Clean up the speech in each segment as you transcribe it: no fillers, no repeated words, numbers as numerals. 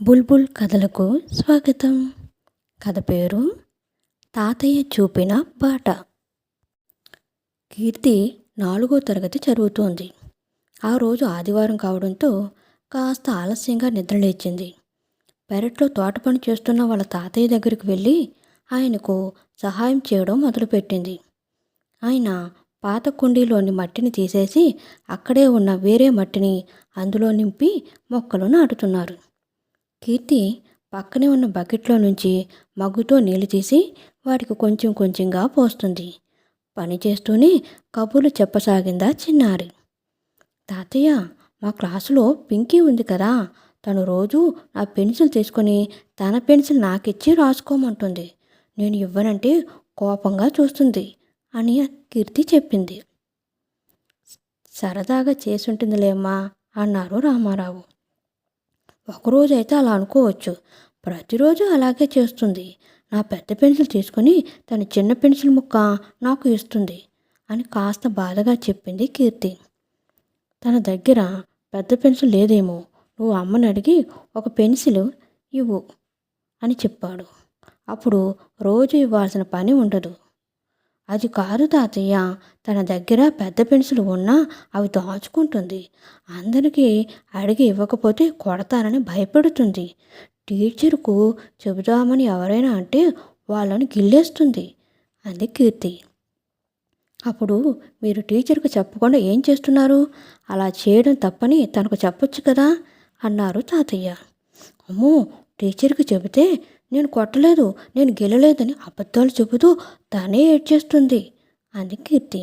బుల్బుల్ కథలకు స్వాగతం. కథ పేరు తాతయ్య చూపిన బాట. కీర్తి 4వ తరగతి చదువుతోంది. ఆ రోజు ఆదివారం కావడంతో కాస్త ఆలస్యంగా నిద్రలేచింది. పెరట్లో తోట పని చేస్తున్న వాళ్ళ తాతయ్య దగ్గరికి వెళ్ళి ఆయనకు సహాయం చేయడం మొదలుపెట్టింది. ఆయన పాత కుండీలోని మట్టిని తీసేసి అక్కడే ఉన్న వేరే మట్టిని అందులో నింపి మొక్కలు నాటుతున్నారు. కీర్తి పక్కనే ఉన్న బకెట్లో నుంచి మగ్గుతో నీళ్లు తీసి వాటికి కొంచెం కొంచెంగా పోస్తుంది. పని చేస్తూనే కబుర్లు చెప్పసాగిందా చిన్నారి. తాతయ్య, మా క్లాసులో పింకీ ఉంది కదా, తను రోజు నా పెన్సిల్ తీసుకొని తన పెన్సిల్ నాకిచ్చి రాసుకోమంటుంది. నేను ఇవ్వనంటే కోపంగా చూస్తుంది అని కీర్తి చెప్పింది. సరదాగా చేసుంటుందిలేమ్మా అన్నారు రామారావు. ఒకరోజైతే అలా అనుకోవచ్చు, ప్రతిరోజు అలాగే చేస్తుంది. నా పెద్ద పెన్సిల్ తీసుకొని తన చిన్న పెన్సిల్ ముక్క నాకు ఇస్తుంది అని కాస్త బాధగా చెప్పింది కీర్తి. తన దగ్గర పెద్ద పెన్సిల్ లేదేమో, నువ్వు అమ్మని అడిగి ఒక పెన్సిల్ ఇవ్వు అని చెప్పాడు. అప్పుడు రోజు ఇవ్వాల్సిన పని ఉండదు. అది కాదు తాతయ్య, తన దగ్గర పెద్ద పెన్సిల్ ఉన్నా అవి దాచుకుంటుంది. అందరికీ అడిగి ఇవ్వకపోతే కొడతానని భయపడుతుంది. టీచర్కు చెబుదామని ఎవరైనా అంటే వాళ్ళని గిల్లేస్తుంది అంది కీర్తి. అప్పుడు మీరు టీచర్కు చెప్పకుండా ఏం చేస్తున్నారు? అలా చేయడం తప్పని తనకు చెప్పొచ్చు కదా అన్నారు తాతయ్య. అమ్మో, టీచర్కి చెబితే నేను కొట్టలేదు, నేను గెలలేదని అబద్ధాలు చెబుతూ తనే ఏడ్చేస్తుంది అంది కీర్తి.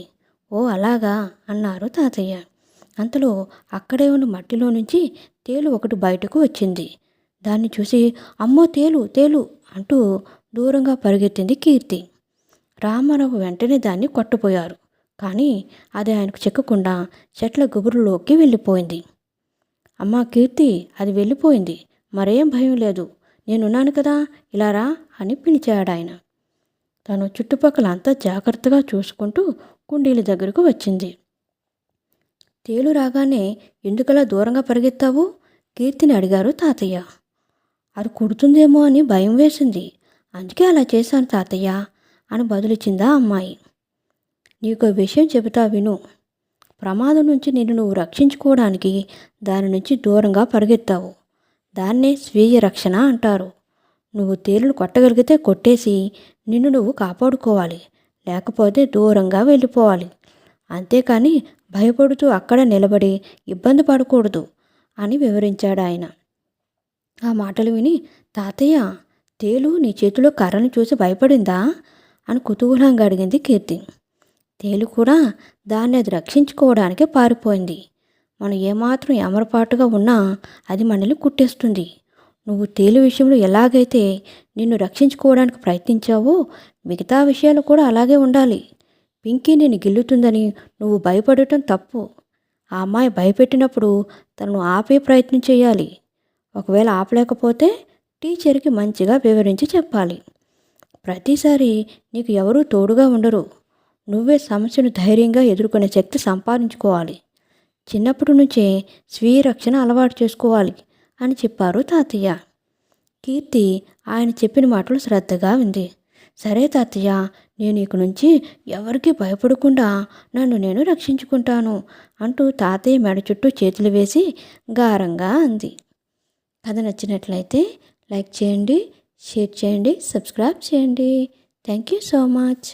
ఓ అలాగా అన్నారు తాతయ్య. అంతలో అక్కడే ఉన్న మట్టిలో నుంచి తేలు ఒకటి బయటకు వచ్చింది. దాన్ని చూసి అమ్మో తేలు తేలు అంటూ దూరంగా పరిగెత్తింది కీర్తి. రామారావు వెంటనే దాన్ని కొట్టపోయారు. కానీ అది ఆయనకు చెక్కకుండా చెట్ల గుబురులోకి వెళ్ళిపోయింది. అమ్మా కీర్తి, అది వెళ్ళిపోయింది, మరేం భయం లేదు, నేనున్నాను కదా, ఇలా రా అని పిలిచాడాయన. తను చుట్టుపక్కల అంతా జాగ్రత్తగా చూసుకుంటూ కుండీల దగ్గరకు వచ్చింది. తేలు రాగానే ఎందుకలా దూరంగా పరిగెత్తావు? కీర్తిని అడిగారు తాతయ్య. అది కుడుతుందేమో అని భయం వేసింది, అందుకే అలా చేశాను తాతయ్య అని బదులిచ్చిందా అమ్మాయి. నీకో విషయం చెబుతా విను. ప్రమాదం నుంచి నిన్ను నువ్వు రక్షించుకోవడానికి దాని నుంచి దూరంగా పరిగెత్తావు. దాన్నే స్వీయ రక్షణ అంటారు. నువ్వు తేలును కొట్టగలిగితే కొట్టేసి నిన్ను నువ్వు కాపాడుకోవాలి, లేకపోతే దూరంగా వెళ్ళిపోవాలి. అంతేకాని భయపడుతూ అక్కడ నిలబడి ఇబ్బంది పడకూడదు అని వివరించాడు ఆయన. ఆ మాటలు విని తాతయ్య, తేలు నీ చేతిలో కర్రను చూసి భయపడిందా అని కుతూహలంగా అడిగింది కీర్తి. తేలు కూడా దాన్ని అది రక్షించుకోవడానికి పారిపోయింది. మనం ఏమాత్రం ఎమరపాటుగా ఉన్నా అది మనల్ని కుట్టేస్తుంది. నువ్వు తేలు విషయంలో ఎలాగైతే నిన్ను రక్షించుకోవడానికి ప్రయత్నించావో మిగతా విషయాలు కూడా అలాగే ఉండాలి. పింకీ నిన్ను గిల్లుతుందని నువ్వు భయపడటం తప్పు. ఆ అమ్మాయి భయపెట్టినప్పుడు తనను ఆపే ప్రయత్నం చేయాలి. ఒకవేళ ఆపలేకపోతే టీచర్కి మంచిగా వివరించి చెప్పాలి. ప్రతిసారి నీకు ఎవరూ తోడుగా ఉండరు. నువ్వే సమస్యను ధైర్యంగా ఎదుర్కొనే శక్తి సంపాదించుకోవాలి. చిన్నప్పటి నుంచే స్వీయ రక్షణ అలవాటు చేసుకోవాలి అని చెప్పారు తాతయ్య. కీర్తి ఆయన చెప్పిన మాటలు శ్రద్ధగా వింది. సరే తాతయ్య, నేను ఇక నుంచి ఎవరికీ భయపడకుండా నన్ను నేను రక్షించుకుంటాను అంటూ తాతయ్య మెడ చుట్టూ చేతులు వేసి గారంగా అంది. కథ నచ్చినట్లయితే లైక్ చేయండి, షేర్ చేయండి, సబ్స్క్రైబ్ చేయండి. Thank you so much.